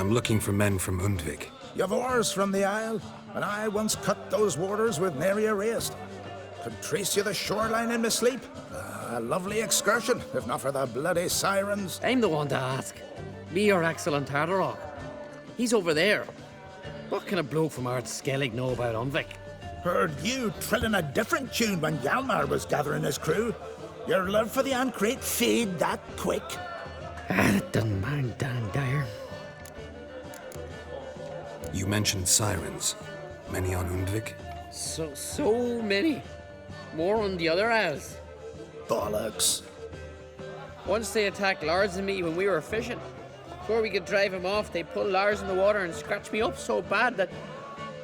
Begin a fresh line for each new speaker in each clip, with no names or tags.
I'm looking for men from Undvik.
You've oars from the Isle, and I once cut those waters with nary a raist. Could trace you the shoreline in my sleep. A lovely excursion, if not for the bloody sirens.
I'm the one to ask. Me or Axel Tartarok. He's over there. What can a bloke from Ard Skellig know about Undvik?
Heard you trilling a different tune when Hjalmar was gathering his crew. Your love for the Ancrate fade that quick.
That doesn't mind Dan Dyer.
You mentioned sirens. Many on Undvik?
So many. More on the other isles.
Bollocks.
Once they attacked Lars and me when we were fishing. Before we could drive him off, they pulled Lars in the water and scratched me up so bad that...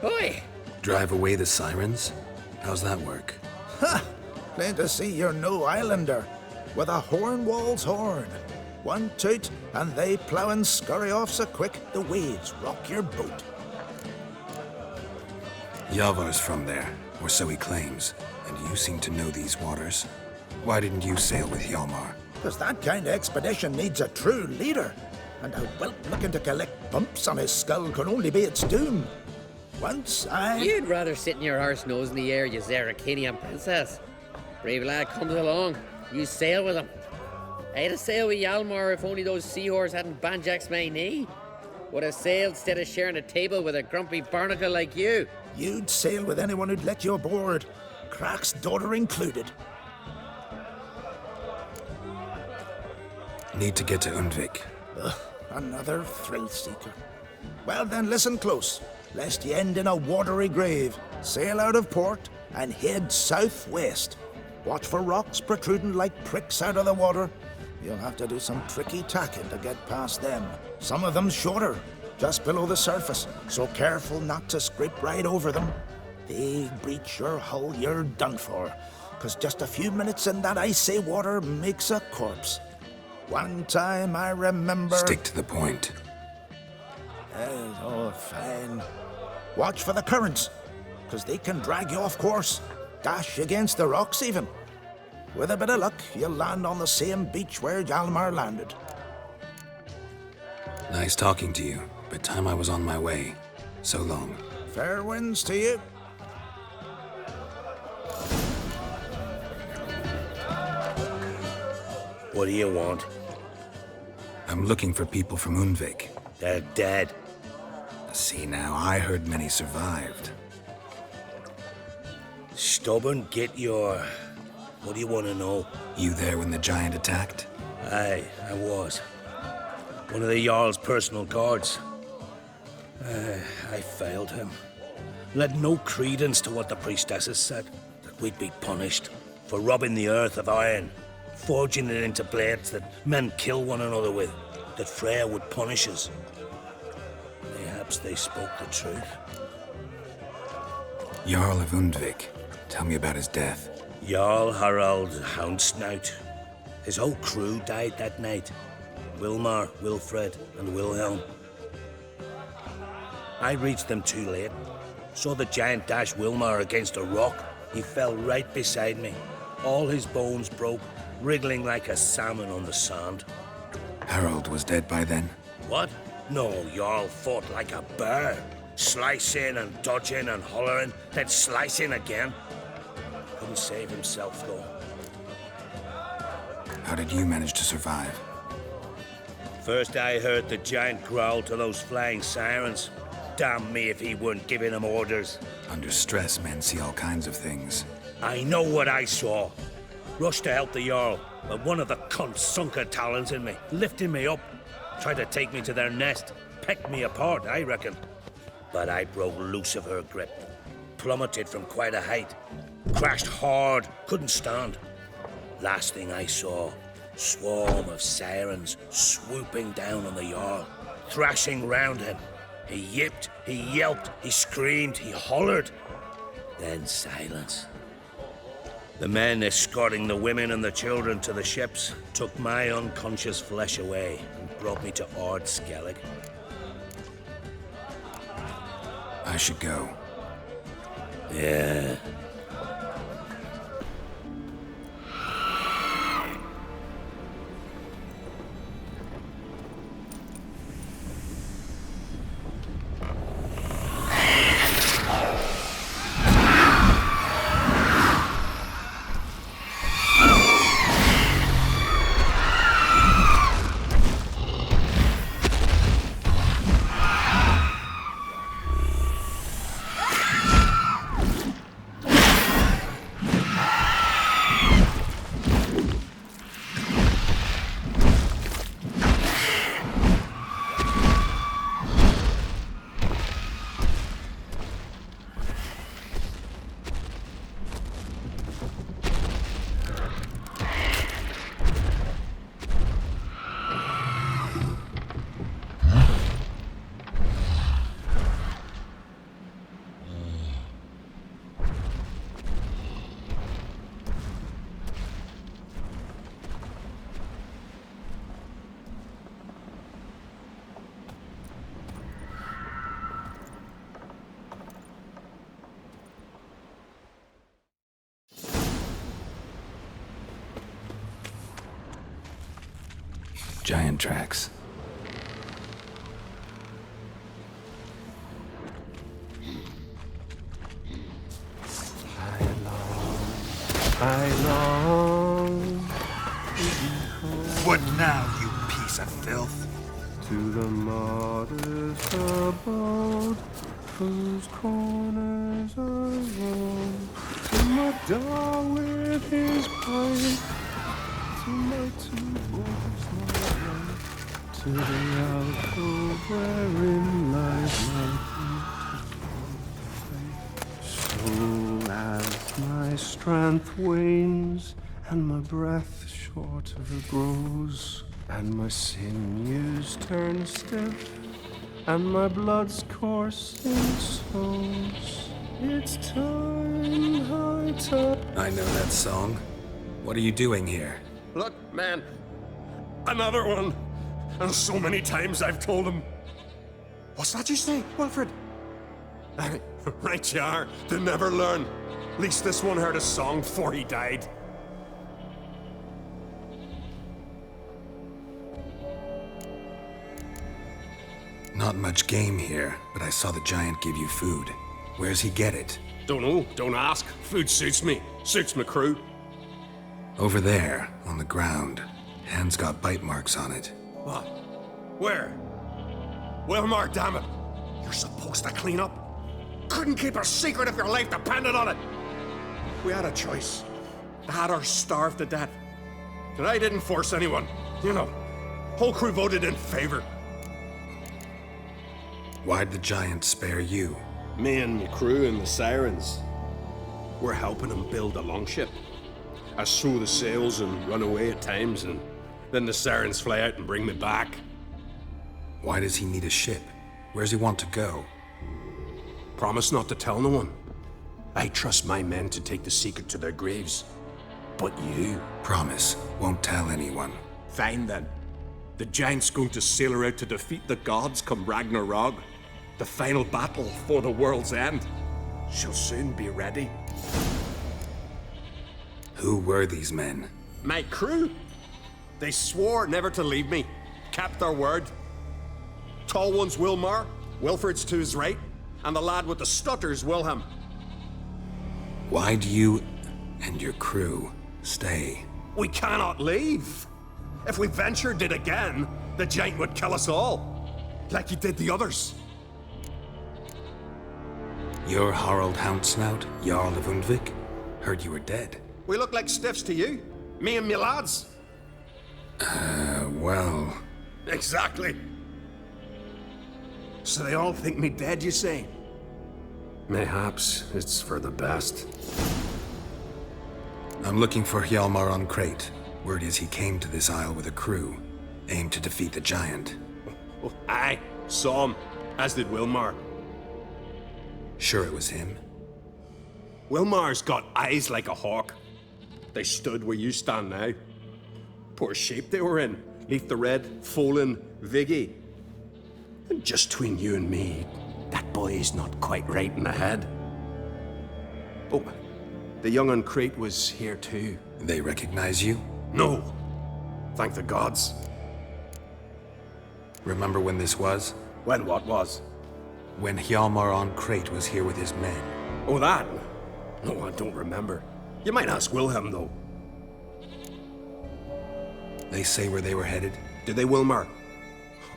Oi!
Drive away the sirens? How's that work?
Ha! Plain to see you're no islander. With a horn wall's horn. One toot, and they plough and scurry off so quick the waves rock your boat.
Yavar's from there, or so he claims, and you seem to know these waters. Why didn't you sail with Hjalmar?
Because that kind of expedition needs a true leader, and a whelp looking to collect bumps on his skull can only be its doom. Once
You'd rather sit in your arse nose in the air, you Zarakanian princess. Brave lad comes along, you sail with him. I'd have sailed with Hjalmar if only those seahorses hadn't banjaxed my knee. Would have sailed instead of sharing a table with a grumpy barnacle like you.
You'd sail with anyone who'd let you aboard, Crack's daughter included.
Need to get to Undvik.
Another thrill-seeker. Well then, listen close, lest ye end in a watery grave. Sail out of port and head southwest. Watch for rocks protruding like pricks out of the water. You'll have to do some tricky tacking to get past them. Some of them shorter, just below the surface, so careful not to scrape right over them. They breach your hull, you're done for, 'cause just a few minutes in that icy water makes a corpse. One time I remember...
Stick to the point.
Oh, fine. Watch for the currents, 'cause they can drag you off course, dash against the rocks even. With a bit of luck, you'll land on the same beach where Hjalmar landed.
Nice talking to you, but time I was on my way. So long.
Fair winds to you.
What do you want?
I'm looking for people from Undvik.
They're dead.
See now, I heard many survived.
Stubborn, get your... What do you want to know?
You there when the giant attacked?
Aye, I was. One of the Jarl's personal guards. I failed him. Led no credence to what the priestesses said. That we'd be punished for robbing the earth of iron, forging it into blades that men kill one another with, that Freya would punish us. Perhaps they spoke the truth.
Jarl of Undvik. Tell me about his death.
Jarl Harald Houndsnout. His whole crew died that night. Wilmar, Wilfred, and Wilhelm. I reached them too late. Saw the giant dash Wilmar against a rock. He fell right beside me. All his bones broke, wriggling like a salmon on the sand.
Harold was dead by then?
What? No, Jarl fought like a bear. Slicing and dodging and hollering, then slicing again. Couldn't save himself, though.
How did you manage to survive?
First I heard the giant growl to those flying sirens. Damn me if he weren't giving them orders.
Under stress, men see all kinds of things.
I know what I saw. Rushed to help the Jarl, but one of the cunts sunk her talons in me, lifting me up. Tried to take me to their nest. Pecked me apart, I reckon. But I broke loose of her grip. Plummeted from quite a height. Crashed hard, couldn't stand. Last thing I saw, swarm of sirens swooping down on the Jarl, thrashing round him. He yipped, he yelped, he screamed, he hollered. Then silence. The men escorting the women and the children to the ships took my unconscious flesh away and brought me to Ard Skellig.
I should go.
Yeah.
Giant tracks.
I long
What now, you piece of filth?
to the modest abode whose corners I roam. To my dog with his pipe, to my two boys my wife, to the alcove wherein lies my beautiful faith. So as my strength wanes and my breath shorter grows, and my sinews turn stiff, and my blood's coursing slows, it's time, high time.
I know that song. What are you doing here?
Look, man, another one. And so many times I've told him. What's that you say, Wilfred? Right you are. They never learn. At least this one heard a song before he died.
Not much game here, but I saw the giant give you food. Where's he get it?
Don't know, don't ask. Food suits me. Suits my crew.
Over there, on the ground. Hand's got bite marks on it.
What? Where? Wilmar, damn it. You're supposed to clean up. Couldn't keep a secret if your life depended on it. We had a choice. Had or starve to death. And I didn't force anyone. You know, whole crew voted in favor.
Why'd the giant spare you?
Me and my crew and the Sirens. We're helping him build a longship. I sew the sails and run away at times, and then the Sirens fly out and bring me back.
Why does he need a ship? Where's he want to go?
Promise not to tell no one. I trust my men to take the secret to their graves. But you...
Promise, won't tell anyone.
Fine then. The giant's going to sail her out to defeat the gods come Ragnarok. The final battle for the world's end. She'll soon be ready.
Who were these men?
My crew. They swore never to leave me. Kept their word. Tall one's Wilmar, Wilfred's to his right, and the lad with the stutter's Wilhelm.
Why'd you and your crew stay?
We cannot leave. If we ventured it again, the giant would kill us all. Like he did the others.
You're Harald Houndsnout, Jarl of Undvik? Heard you were dead.
We look like stiffs to you. Me and me lads.
Well...
Exactly. So they all think me dead, you say? Mayhaps it's for the best.
I'm looking for Hjalmar on Crate. Word is he came to this isle with a crew, aimed to defeat the giant.
Oh, aye, saw him, as did Wilmar.
Sure it was him?
Wilmar's got eyes like a hawk. They stood where you stand now. Poor shape they were in. Leaf the Red, Folin, Viggy. And just between you and me, that boy's not quite right in the head. Oh, the young on Crate was here too.
They recognize you?
No. Thank the gods.
Remember when this was?
When what was?
When Hjalmar on Crate was here with his men.
Oh, that? No, I don't remember. You might ask Wilhelm, though.
They say where they were headed?
Did they, Wilmar?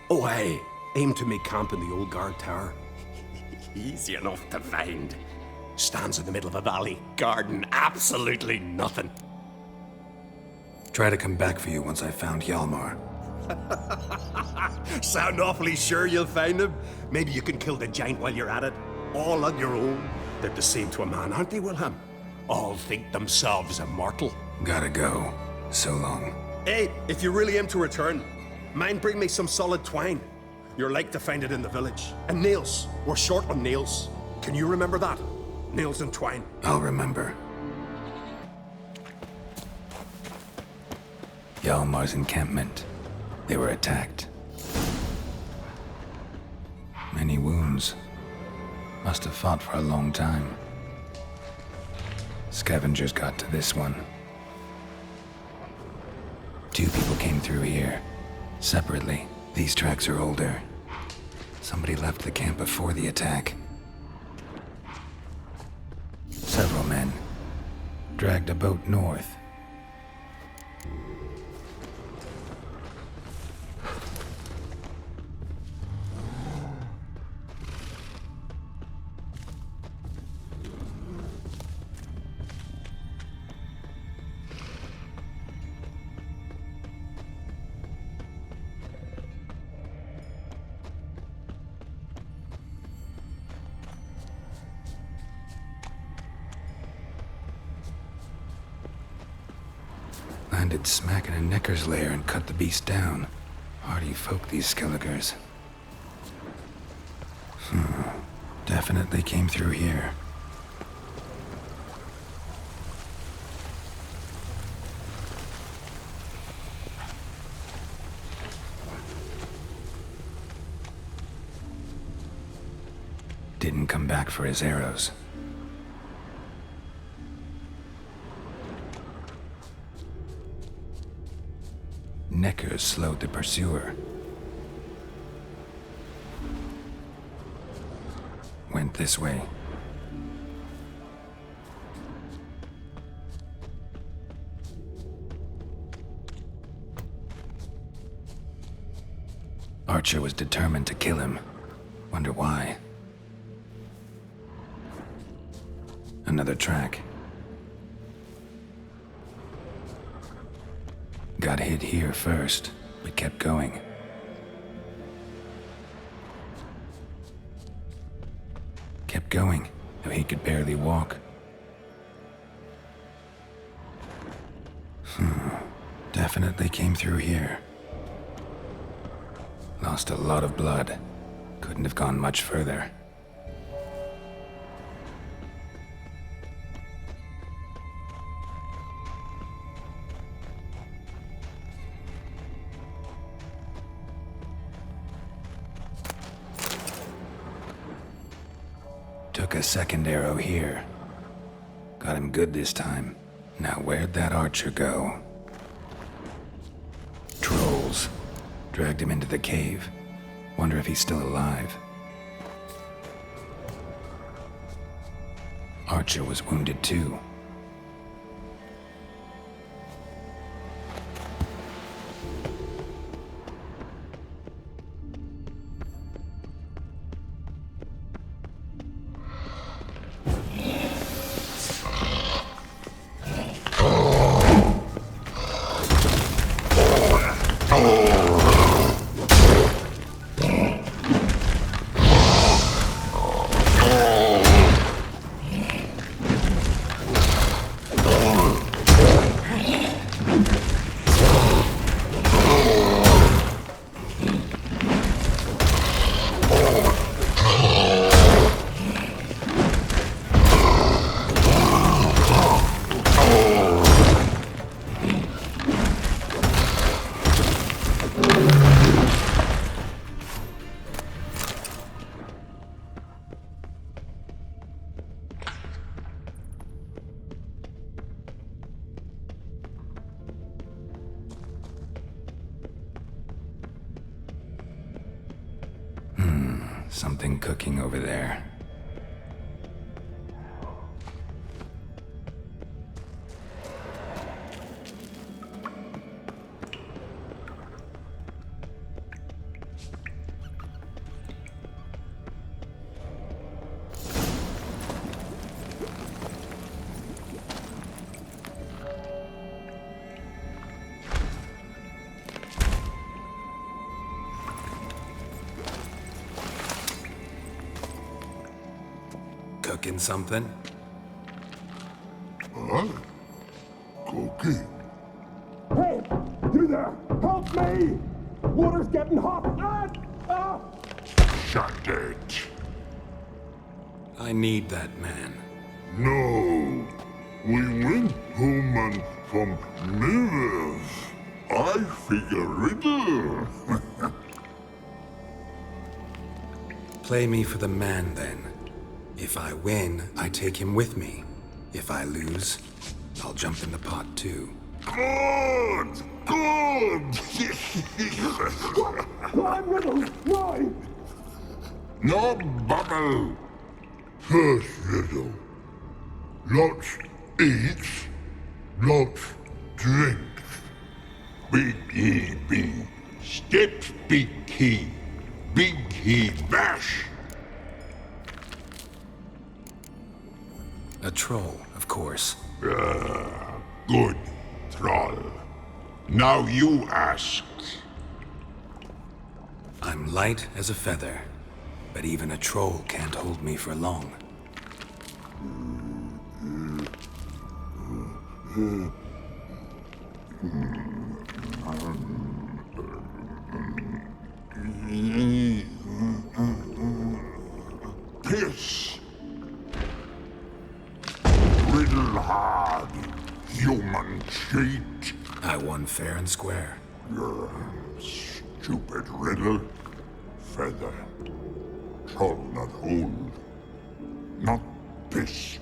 Oh, aye. Aim to make camp in the old guard tower. Easy enough to find. Stands in the middle of a valley. Garden, absolutely nothing.
Try to come back for you once I found Hjalmar.
Sound awfully sure you'll find him? Maybe you can kill the giant while you're at it. All on your own. They're the same to a man, aren't they, Wilhelm? All think themselves immortal.
Gotta go. So long.
Hey, if you really aim to return, mind bring me some solid twine. You're like to find it in the village. And nails. We're short on nails. Can you remember that? Nails and twine.
I'll remember. Hjalmar's encampment. They were attacked. Many wounds. Must have fought for a long time. Scavengers got to this one. 2 people came through here. Separately, these tracks are older. Somebody left the camp before the attack. Several men dragged a boat north. Landed smack in a necker's lair and cut the beast down. Hardy folk, these Skelligers. Definitely came through here. Didn't come back for his arrows. Neckers slowed the pursuer. Went this way. Archer was determined to kill him. Wonder why. Another track. Got hit here first, but kept going. Kept going, though he could barely walk. Definitely came through here. Lost a lot of blood. Couldn't have gone much further. Took a second arrow here. Got him good this time. Now where'd that archer go? Trolls. Dragged him into the cave. Wonder if he's still alive. Archer was wounded too. Something cooking over there. Cooking something?
Huh? Cooking?
Hey! You there! Help me! Water's getting hot!
Shut it!
I need that man.
No. We went home and from mirrors. I figure riddle.
Play me for the man, then. If I win, I take him with me. If I lose, I'll jump in the pot, too.
Good! Good!
Climb, Riddle! Why?
No bubble! First riddle. Lots eats, lots drinks. Big E B. Steps big key. Big key bash.
A troll, of course.
Good, troll. Now you ask.
I'm light as a feather, but even a troll can't hold me for long.
Piss. Riddle hard. Human cheat.
I won fair and square.
Stupid riddle. Feather. Troll not hold. Not piss.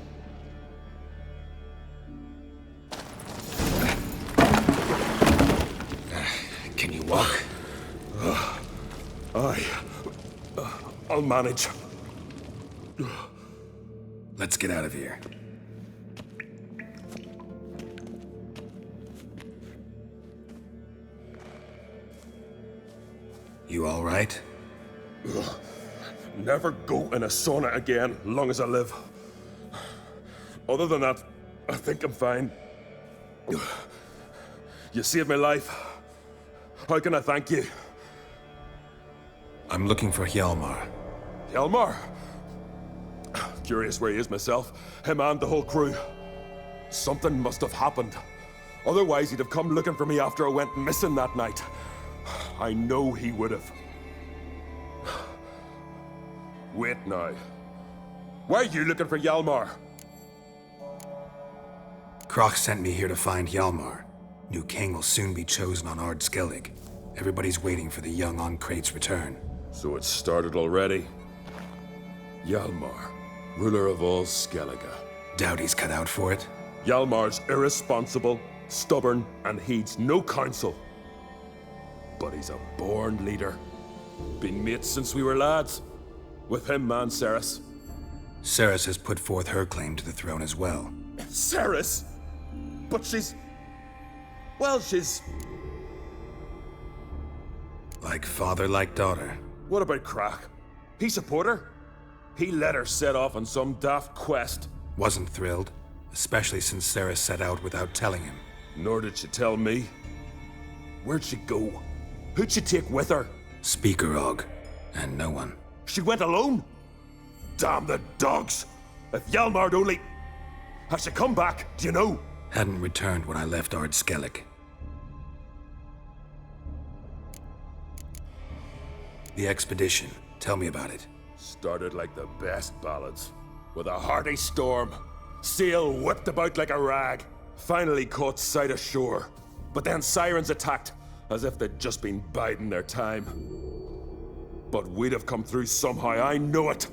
Can you walk?
I'll manage.
Let's get out of here. You all right?
Never go in a sauna again, long as I live. Other than that, I think I'm fine. You saved my life. How can I thank you?
I'm looking for Hjalmar.
Hjalmar? Curious where he is myself. Him and the whole crew. Something must have happened. Otherwise, he'd have come looking for me after I went missing that night. I know he would have. Wait now. Why are you looking for Hjalmar?
Kroch sent me here to find Hjalmar. New king will soon be chosen on Ard Skellig. Everybody's waiting for the young Onkrate's return.
So it's started already. Hjalmar, ruler of all Skellige.
Doubt he's cut out for it.
Hjalmar's irresponsible, stubborn, and heeds no counsel. But he's a born leader. Been mates since we were lads. With him and Ceres.
Ceres has put forth her claim to the throne as well.
Ceres? But she's... Well, she's...
Like father, like daughter.
What about Crack? He support her? He let her set off on some daft quest.
Wasn't thrilled, especially since Ceres set out without telling him.
Nor did she tell me. Where'd she go? Who'd she take with her?
Speaker Og, and no one.
She went alone? Damn the dogs! If Hjalmar'd only... Has she come back? Do you know?
Hadn't returned when I left Ard Skellig. The expedition. Tell me about it.
Started like the best ballads. With a hearty storm. Sail whipped about like a rag. Finally caught sight of shore. But then sirens attacked, as if they'd just been biding their time. But we'd have come through somehow, I know it.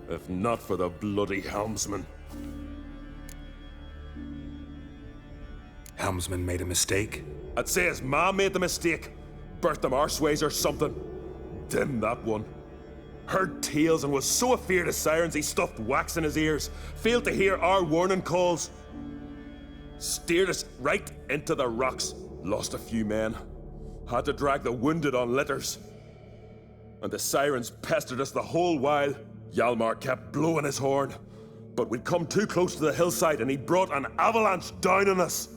If not for the bloody helmsman.
Helmsman made a mistake?
I'd say his ma made the mistake. Birthed him arseways or something. Dim that one. Heard tales and was so afeard of sirens he stuffed wax in his ears. Failed to hear our warning calls. Steered us right into the rocks. Lost a few men. Had to drag the wounded on litters. And the sirens pestered us the whole while. Hjalmar kept blowing his horn. But we'd come too close to the hillside and he brought an avalanche down on us.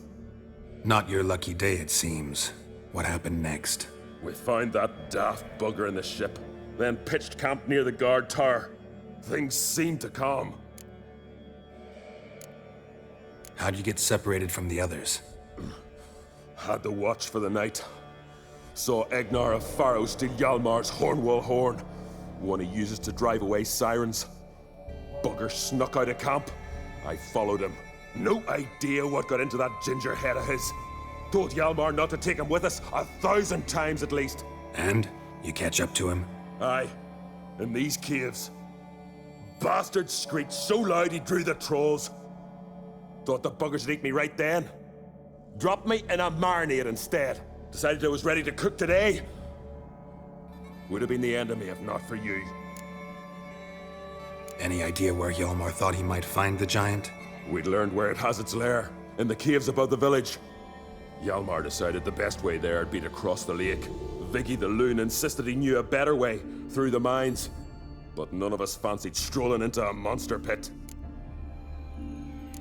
Not your lucky day, it seems. What happened next?
We found that daft bugger in the ship, then pitched camp near the guard tower. Things seemed to calm.
How'd you get separated from the others?
Had to watch for the night. Saw Egnar of Faro steal Hjalmar's Hornwall horn, one he uses to drive away sirens. Bugger snuck out of camp. I followed him. No idea what got into that ginger head of his. Told Hjalmar not to take him with us 1,000 times at least.
And? You catch up to him?
Aye, in these caves. Bastard screeched so loud he drew the trolls. Thought the buggers would eat me right then. Dropped me in a marinade instead. Decided I was ready to cook today. Would have been the end of me if not for you.
Any idea where Hjalmar thought he might find the giant?
We'd learned where it has its lair, in the caves above the village. Hjalmar decided the best way there would be to cross the lake. Vicky the loon insisted he knew a better way, through the mines. But none of us fancied strolling into a monster pit.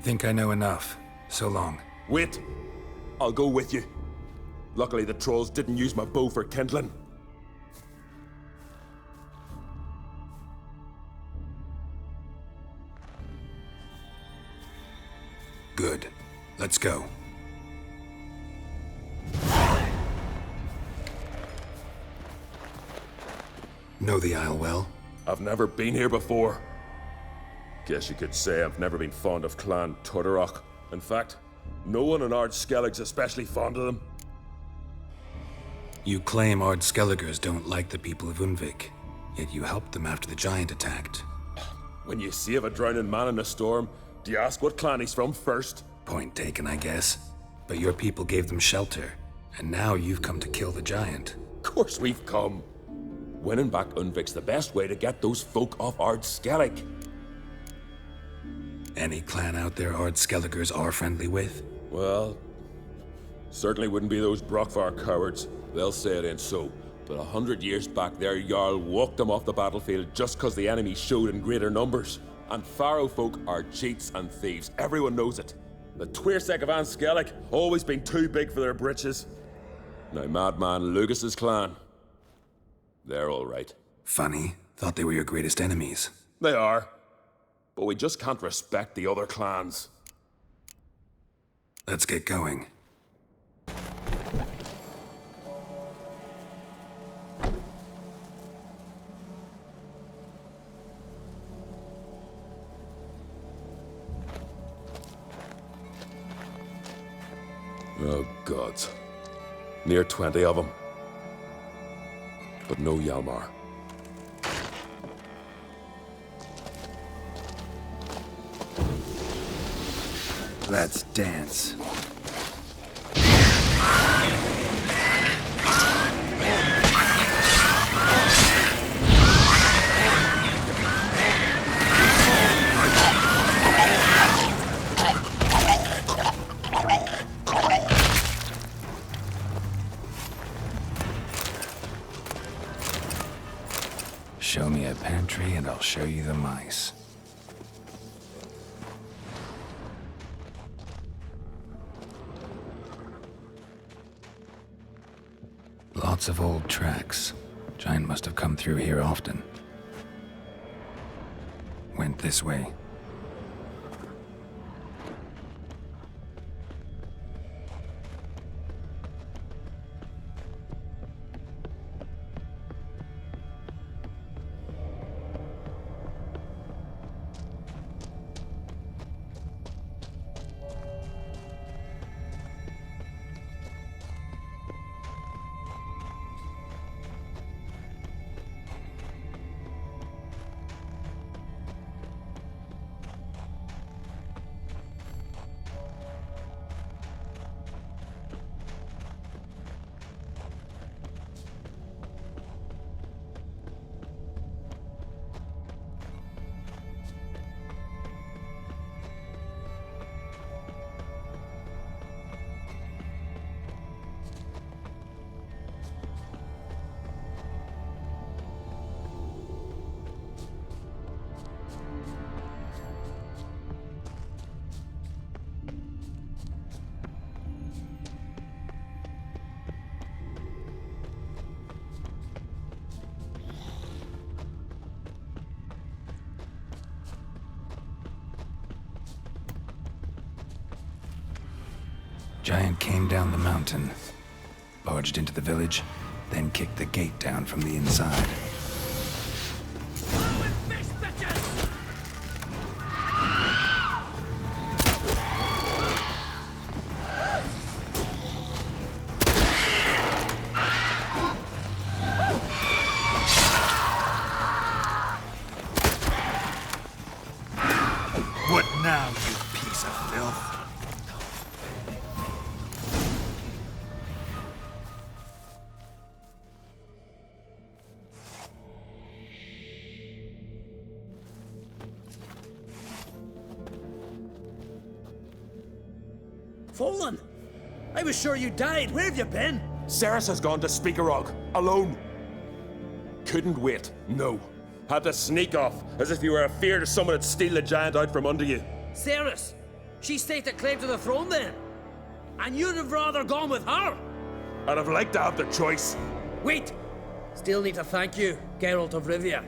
Think I know enough. So long.
Wait! I'll go with you. Luckily the trolls didn't use my bow for kindling.
Good. Let's go. Know the Isle well?
I've never been here before. Guess you could say I've never been fond of Clan Tudorok. In fact, no one in Ard Skellig's especially fond of them.
You claim Ard Skelligers don't like the people of Undvik, yet you helped them after the giant attacked.
When you save a drowning man in a storm, do you ask what clan he's from first?
Point taken, I guess. But your people gave them shelter, and now you've come to kill the giant.
Of course we've come. Winning back Undvik's the best way to get those folk off Ard Skellig.
Any clan out there Ard Skelligers are friendly with?
Well, certainly wouldn't be those Brockvar cowards. They'll say it ain't so. But 100 years back, their Jarl walked them off the battlefield just because the enemy showed in greater numbers. And Pharaoh folk are cheats and thieves. Everyone knows it. The Twirsek of An Skellig always been too big for their britches. Now Madman Lucas's clan, they're all right.
Funny. Thought they were your greatest enemies.
They are. But we just can't respect the other clans.
Let's get going.
Oh, gods. Near 20 of them. But no Hjalmar.
Let's dance. Show me a pantry and I'll show you the mice. Lots of old tracks. Giant must have come through here often. Went this way. Giant came down the mountain, barged into the village, then kicked the gate down from the inside.
What now, you piece of filth?
Fallen? I was sure you died. Where have you been?
Ceres has gone to Speakerog, alone. Couldn't wait, no. Had to sneak off, as if you were afeard of someone would steal the giant out from under you.
Ceres? She staked a claim to the throne then? And you'd have rather gone with her?
I'd have liked to have the choice.
Wait! Still need to thank you, Geralt of Rivia.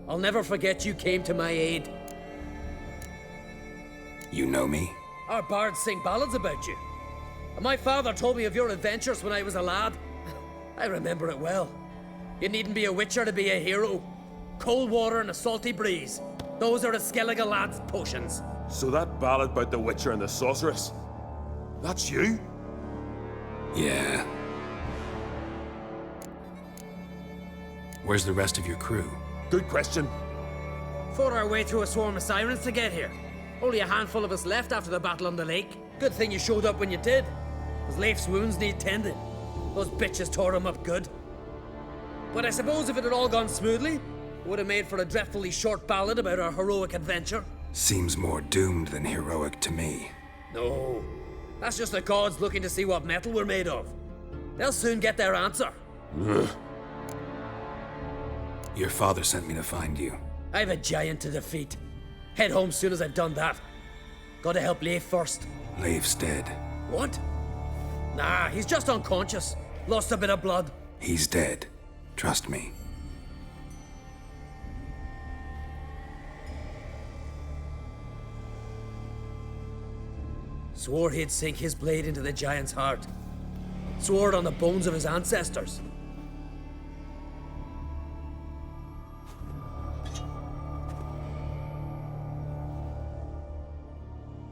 I'll never forget you came to my aid.
You know me?
Our bards sing ballads about you. And my father told me of your adventures when I was a lad. I remember it well. You needn't be a witcher to be a hero. Cold water and a salty breeze. Those are the Skellige lad's potions.
So that ballad about the Witcher and the Sorceress, that's you?
Yeah. Where's the rest of your crew?
Good question.
Fought our way through a swarm of sirens to get here. Only a handful of us left after the battle on the lake. Good thing you showed up when you did. Because Leif's wounds need tending. Those bitches tore him up good. But I suppose if it had all gone smoothly, it would have made for a dreadfully short ballad about our heroic adventure.
Seems more doomed than heroic to me.
No. That's just the gods looking to see what metal we're made of. They'll soon get their answer.
Your father sent me to find you.
I have a giant to defeat. Head home soon as I've done that. Gotta help Leif first.
Leif's dead.
What? Nah, he's just unconscious. Lost a bit of blood.
He's dead. Trust me.
Swore he'd sink his blade into the giant's heart. Swore it on the bones of his ancestors.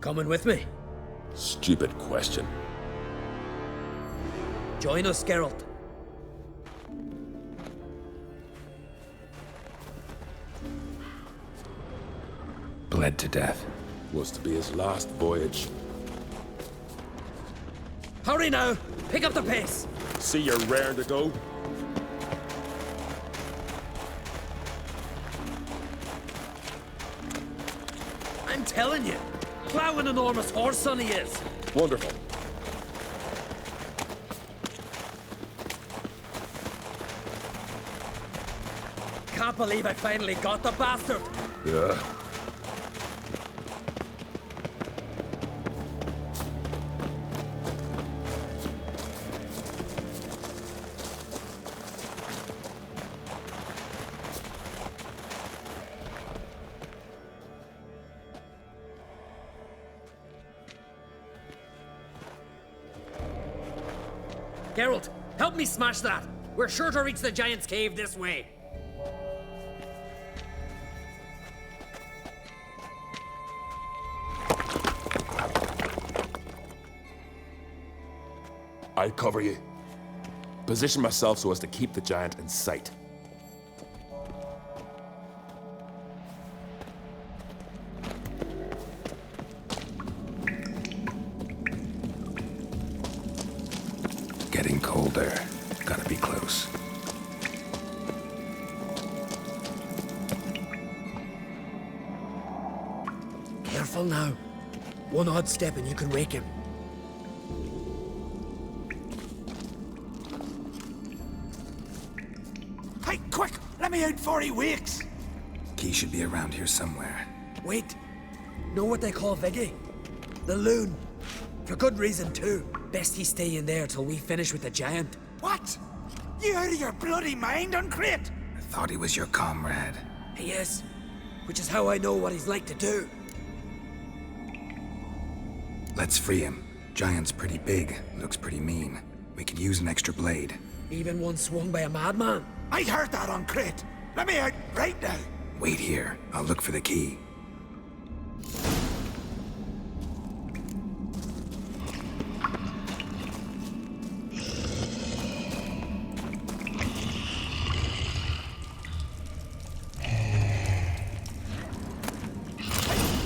Coming with me?
Stupid question.
Join us, Geralt.
Bled to death.
Was to be his last voyage.
Hurry now! Pick up the pace!
See you're raring to go?
I'm telling you, plow an enormous horse son he is.
Wonderful.
Can't believe I finally got the bastard.
Yeah.
Geralt, help me smash that. We're sure to reach the giant's cave this way.
I cover you. Position myself so as to keep the giant in sight.
Getting colder. Gotta be close.
Careful now. One odd step and you can wake him.
Hey, quick! Let me out before he wakes!
Key should be around here somewhere.
Wait. Know what they call Viggy? The loon. For good reason, too. Best he stay in there till we finish with the giant.
What? You out of your bloody mind, Uncrate?
I thought he was your comrade.
He is. Which is how I know what he's like to do.
Let's free him. Giant's pretty big, looks pretty mean. We could use an extra blade.
Even one swung by a madman.
I heard that, Uncrate. Let me out right now.
Wait here. I'll look for the key.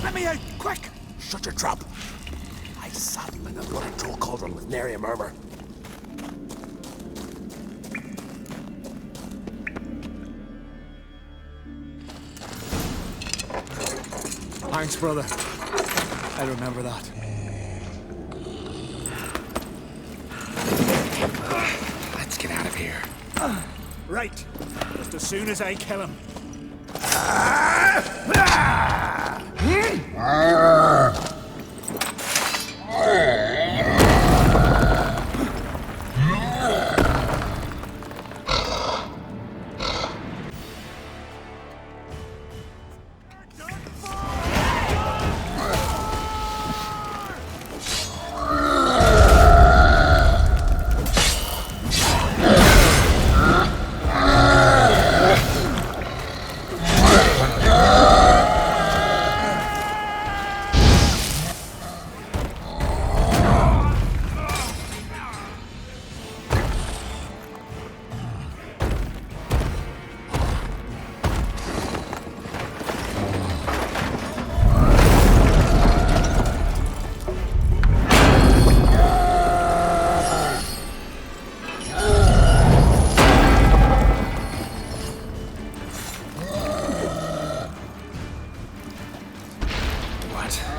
Let me out, quick! Shut your trap. I sat in a bloody troll cauldron with nary a murmur.
Thanks, brother. I remember that.
Right. Just as soon as I kill him.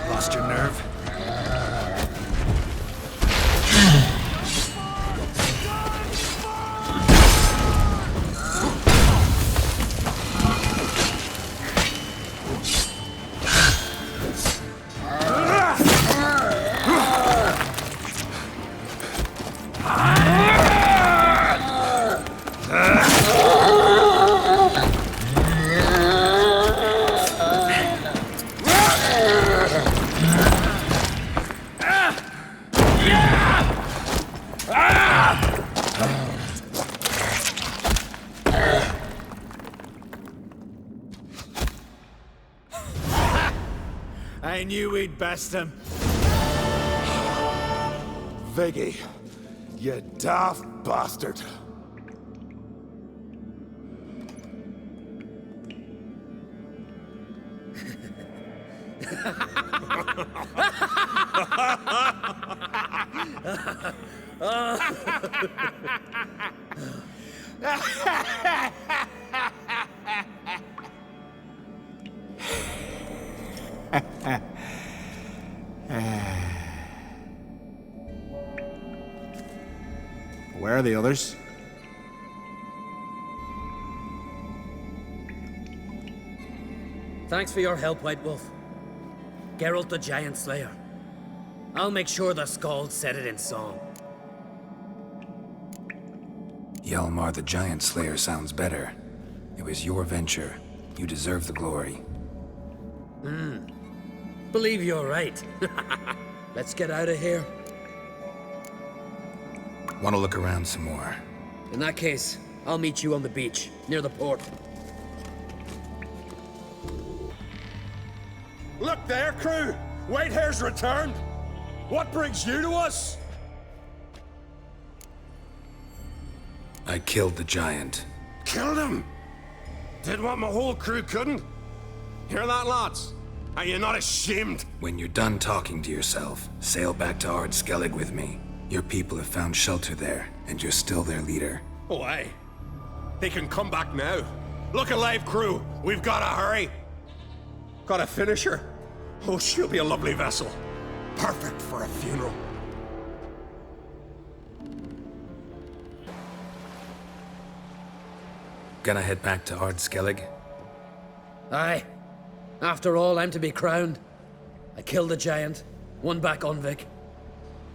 Lost your nerve?
I knew we'd best him.
Viggy, you daft bastard.
Where are the others?
Thanks for your help, White Wolf. Geralt the Giant Slayer. I'll make sure the Scald said it in song.
Hjalmar the Giant Slayer sounds better. It was your venture. You deserve the glory.
Believe you're right. Let's get out of here.
Want to look around some more?
In that case, I'll meet you on the beach, near the port.
Look there, crew! Whitehair's returned! What brings you to us?
I killed the giant.
Killed him! Did what my whole crew couldn't? Hear that, lads? Are you not ashamed?
When you're done talking to yourself, sail back to Ardskelig with me. Your people have found shelter there, and you're still their leader.
Oh, aye. They can come back now. Look alive, crew. We've got to hurry. Got a finisher? Oh, she'll be a lovely vessel. Perfect for a funeral.
Gonna head back to Ardskelig?
Aye. After all, I'm to be crowned. I killed the giant, won back Undvik,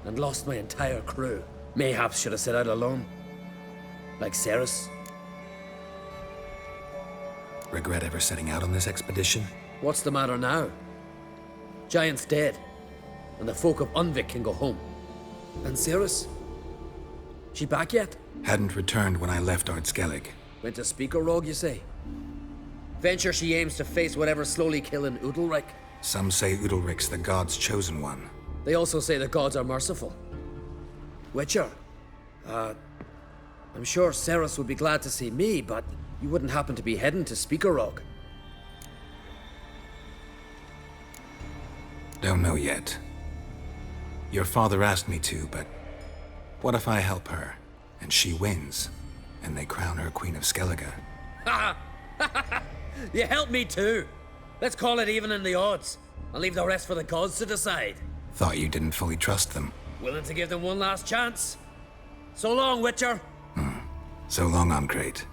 and lost my entire crew. Mayhaps should have set out alone. Like Ceres.
Regret ever setting out on this expedition?
What's the matter now? Giant's dead, and the folk of Undvik can go home. And Ceres? She back yet?
Hadn't returned when I left Ardskelig.
Went to speak a rogue, you say? Venture she aims to face whatever's slowly killing Undvik.
Some say Udalric's the god's chosen one.
They also say the gods are merciful. Witcher, I'm sure Ceres would be glad to see me, but you wouldn't happen to be heading to Speakerog.
Don't know yet. Your father asked me to, but what if I help her, and she wins, and they crown her Queen of Skellige?
You help me too. Let's call it even in the odds. I'll leave the rest for the gods to decide.
Thought you didn't fully trust them.
Willing to give them one last chance? So long, Witcher.
So long, Uncrate.